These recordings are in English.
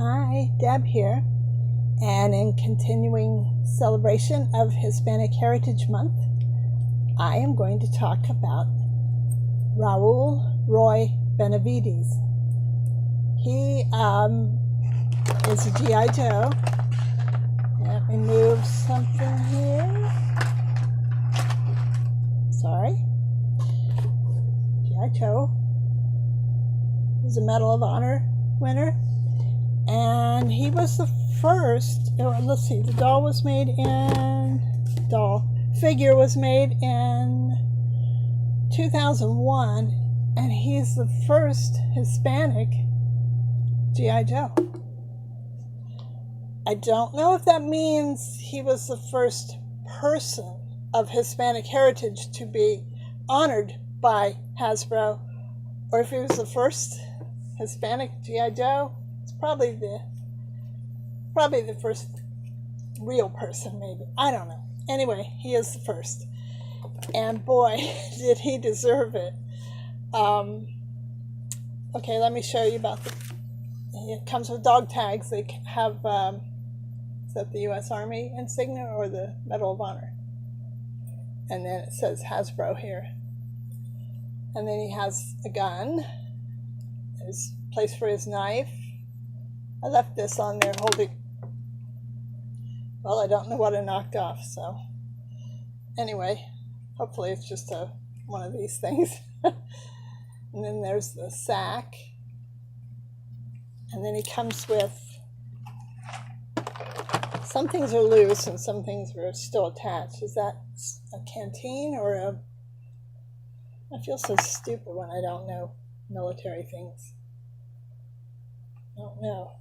Hi, Deb here, and in continuing celebration of Hispanic Heritage Month, I am going to talk about Raul Roy Benavidez. He is a G.I. Joe. Let me move something here. Sorry. G.I. Joe. He's a Medal of Honor winner. And he was the first, let's see, the figure was made in 2001, and he's the first Hispanic G.I. Joe. I don't know if that means he was the first person of Hispanic heritage to be honored by Hasbro, or if he was the first Hispanic G.I. Joe. Probably the first real person, maybe. I don't know. Anyway, he is the first. And boy, did he deserve it. Okay, let me show you about it comes with dog tags. They have, is that the U.S. Army insignia or the Medal of Honor? And then it says Hasbro here. And then he has a gun. There's a place for his knife. I left this on there holding, well, I don't know what I knocked off, so anyway, hopefully it's just one of these things. And then there's the sack, and then he comes with, some things are loose and some things are still attached. Is that a canteen or I feel so stupid when I don't know military things. I don't know.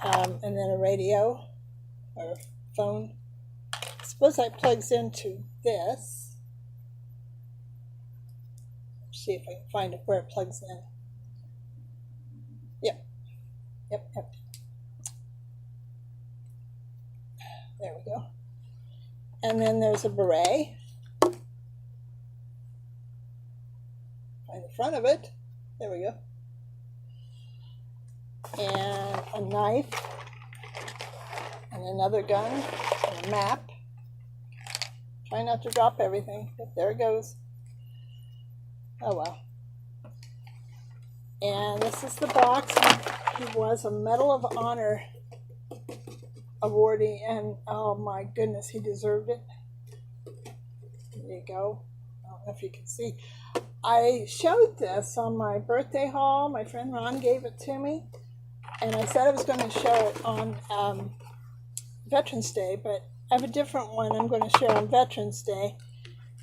And then a radio or phone. I suppose that plugs into this. Let's see if I can find it where it plugs in. Yep. There we go. And then there's a beret. Find the front of it. There we go. And a knife, and another gun, and a map. Try not to drop everything, but there it goes. Oh well. And this is the box. He was a Medal of Honor awardee, and oh my goodness, he deserved it. There you go. I don't know if you can see. I showed this on my birthday haul. My friend Ron gave it to me. And I said I was going to show it on Veterans Day, but I have a different one I'm going to share on Veterans Day.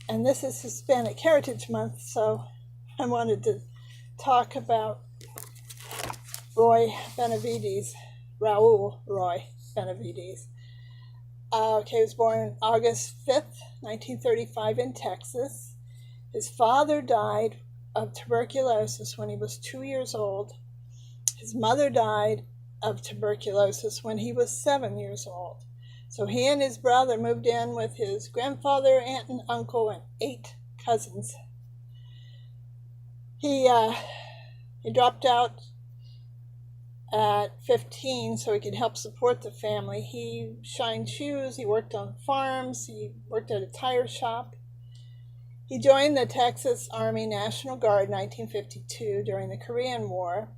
And this is Hispanic Heritage Month, so I wanted to talk about Raul Roy Benavidez. He was born August 5th, 1935 in Texas. His father died of tuberculosis when he was 2 years old. His mother died of tuberculosis when he was 7 years old. So he and his brother moved in with his grandfather, aunt, and uncle, and 8 cousins. He dropped out at 15 so he could help support the family. He shined shoes, he worked on farms, he worked at a tire shop. He joined the Texas Army National Guard in 1952 during the Korean War.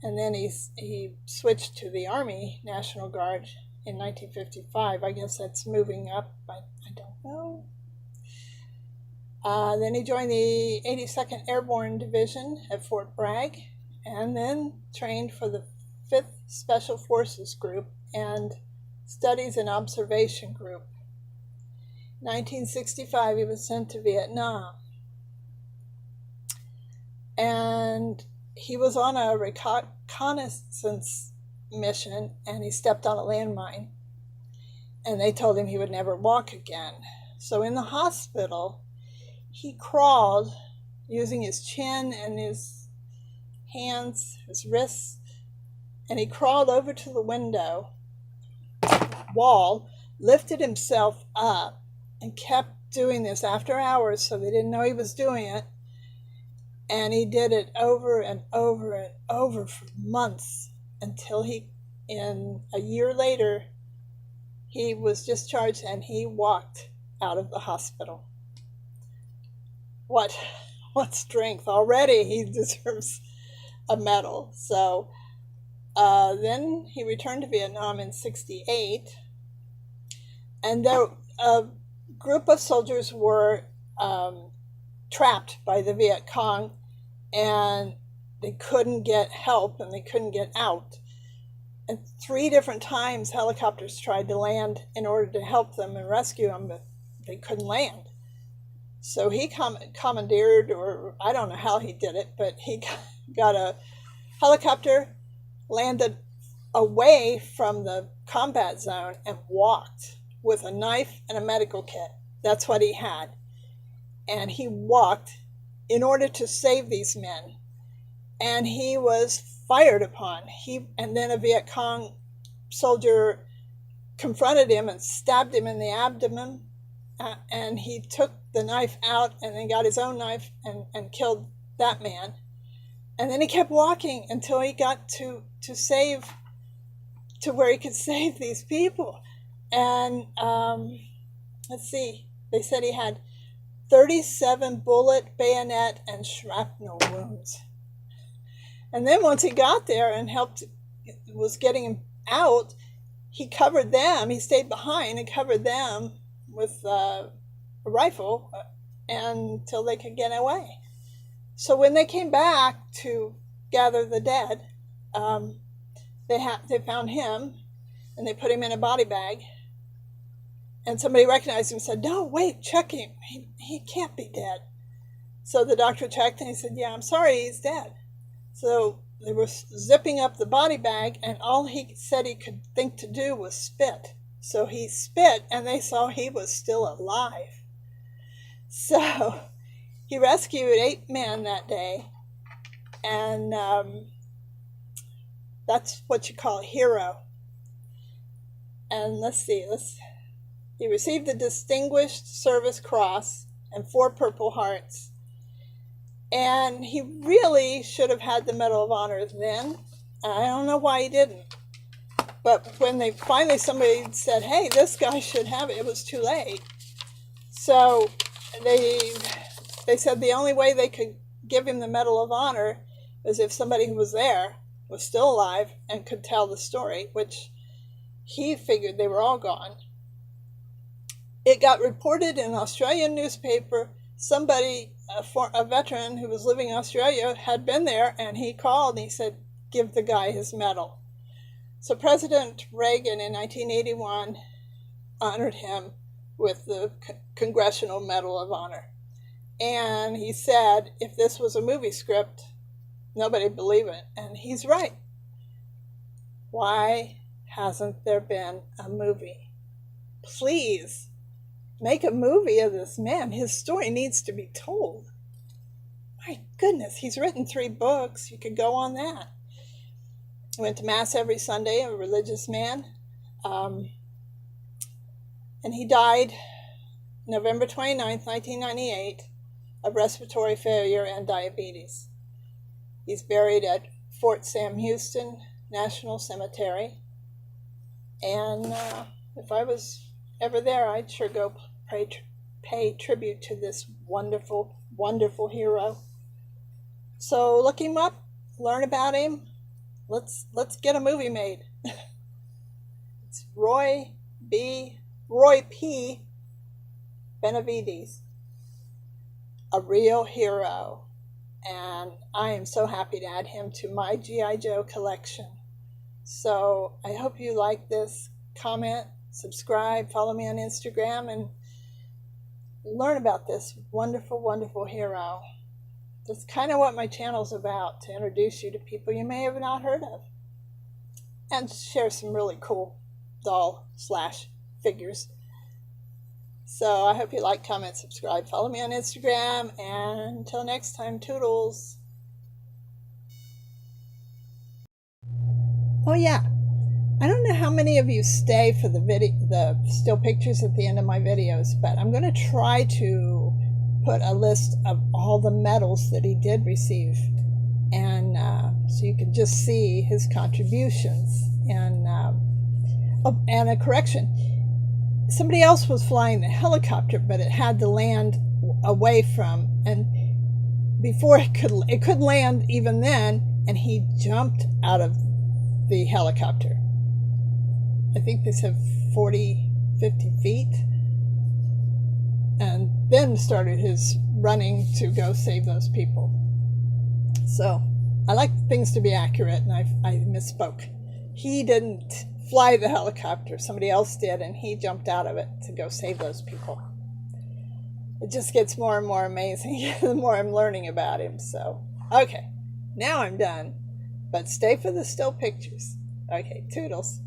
And then he switched to the Army National Guard in 1955. I guess that's moving up. I don't know. Then he joined the 82nd Airborne Division at Fort Bragg, and then trained for the 5th Special Forces Group and Studies and Observation Group. In 1965, he was sent to Vietnam. And he was on a reconnaissance mission, and he stepped on a landmine, and they told him he would never walk again. So in the hospital, he crawled using his chin and his hands, his wrists, and he crawled over to the window wall, lifted himself up, and kept doing this after hours, so they didn't know he was doing it. And he did it over and over and over for months. until in a year later, he was discharged and he walked out of the hospital. What strength. Already he deserves a medal. So then he returned to Vietnam in '68, and a group of soldiers were trapped by the Viet Cong, and they couldn't get help and they couldn't get out. And 3 different times helicopters tried to land in order to help them and rescue them, but they couldn't land. So he commandeered, or I don't know how he did it, but he got a helicopter, landed away from the combat zone, and walked with a knife and a medical kit. That's what he had. And he walked in order to save these men. And he was fired upon. And then a Viet Cong soldier confronted him and stabbed him in the abdomen. And he took the knife out and then got his own knife and killed that man. And then he kept walking until he got to where he could save these people. And let's see, they said he had 37 bullet, bayonet, and shrapnel wounds. And then once he got there and was getting him out, he covered them. He stayed behind and covered them with a rifle until they could get away. So when they came back to gather the dead, they found him and they put him in a body bag. And somebody recognized him and said, "No, wait, check him. He can't be dead." So the doctor checked and he said, "Yeah, I'm sorry, he's dead." So they were zipping up the body bag, and all he said he could think to do was spit. So he spit, and they saw he was still alive. So he rescued 8 men that day, and that's what you call a hero. And let's see, he received the Distinguished Service Cross and 4 Purple Hearts. And he really should have had the Medal of Honor then. I don't know why he didn't. But when somebody said, "Hey, this guy should have it," it was too late. So they said the only way they could give him the Medal of Honor was if somebody who was there was still alive and could tell the story, which he figured they were all gone. It got reported in an Australian newspaper. Somebody, a veteran who was living in Australia, had been there, and he called and he said, "Give the guy his medal." So President Reagan in 1981 honored him with the Congressional Medal of Honor. And he said, if this was a movie script, nobody'd believe it. And he's right. Why hasn't there been a movie? Please make a movie of this man. His story needs to be told. My goodness, he's written 3 books. You could go on that. He went to Mass every Sunday, a religious man. And he died November 29th, 1998, of respiratory failure and diabetes. He's buried at Fort Sam Houston National Cemetery. And if I was ever there, I'd sure go pay tribute to this wonderful, wonderful hero. So look him up, learn about him. Let's get a movie made. It's Roy P. Benavidez, a real hero. And I am so happy to add him to my G.I. Joe collection. So I hope you like this. Comment, subscribe, follow me on Instagram, and learn about this wonderful, wonderful hero. That's kind of what my channel's about, to introduce you to people you may have not heard of. And share some really cool doll/figures. So I hope you like, comment, subscribe, follow me on Instagram, and until next time, toodles. Oh yeah, I don't know how many of you stay for the still pictures at the end of my videos, but I'm going to try to put a list of all the medals that he did receive and So you can just see his contributions. And a correction. Somebody else was flying the helicopter, but it had to land away from, and before it could land even then, and he jumped out of the helicopter. I think they said 40, 50 feet, and then started his running to go save those people. So I like things to be accurate, and I misspoke. He didn't fly the helicopter, somebody else did, and he jumped out of it to go save those people. It just gets more and more amazing the more I'm learning about him. So, okay, now I'm done, but stay for the still pictures. Okay, toodles.